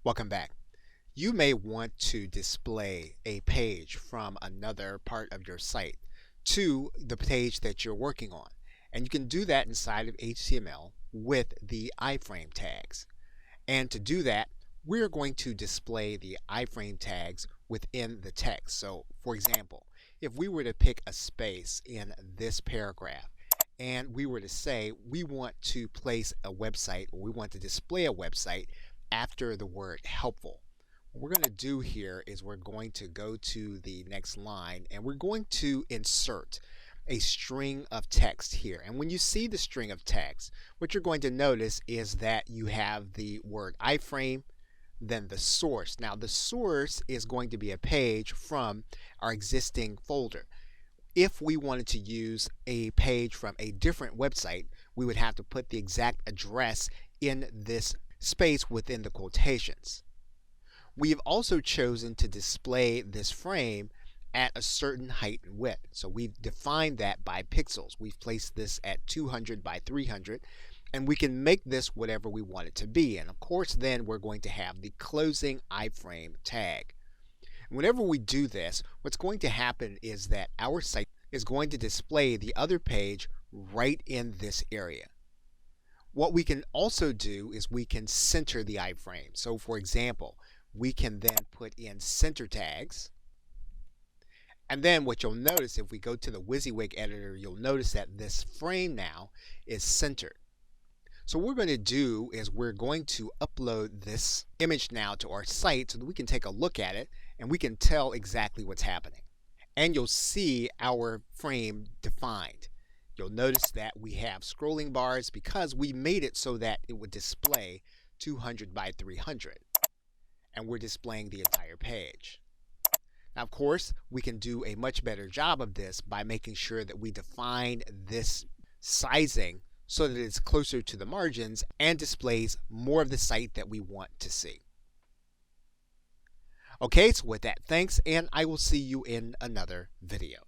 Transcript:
Welcome back. You may want to display a page from another part of your site to the page that you're working on. And you can do that inside of HTML with the iframe tags. And to do that, we're going to display the iframe tags within the text. So for example, if we were to pick a space in this paragraph and we were to say we want to place a website, or we want to display a website after the word helpful, what we're going to do here is we're going to go to the next line and we're going to insert a string of text here. And when you see the string of text, what you're going to notice is that you have the word iframe, then the source. Now the source is going to be a page from our existing folder. If we wanted to use a page from a different website, we would have to put the exact address in this space within the quotations. We've also chosen to display this frame at a certain height and width. So we've defined that by pixels. We've placed this at 200 by 300, and we can make this whatever we want it to be. And of course, then we're going to have the closing iframe tag. Whenever we do this, what's going to happen is that our site is going to display the other page right in this area. What we can also do is we can center the iframe. So for example, we can then put in center tags. And then what you'll notice, if we go to the WYSIWYG editor, you'll notice that this frame now is centered. So what we're going to do is we're going to upload this image now to our site so that we can take a look at it and we can tell exactly what's happening. And you'll see our frame defined. You'll notice that we have scrolling bars because we made it so that it would display 200 by 300. And we're displaying the entire page. Now, of course, we can do a much better job of this by making sure that we define this sizing so that it's closer to the margins and displays more of the site that we want to see. Okay, so with that, thanks, and I will see you in another video.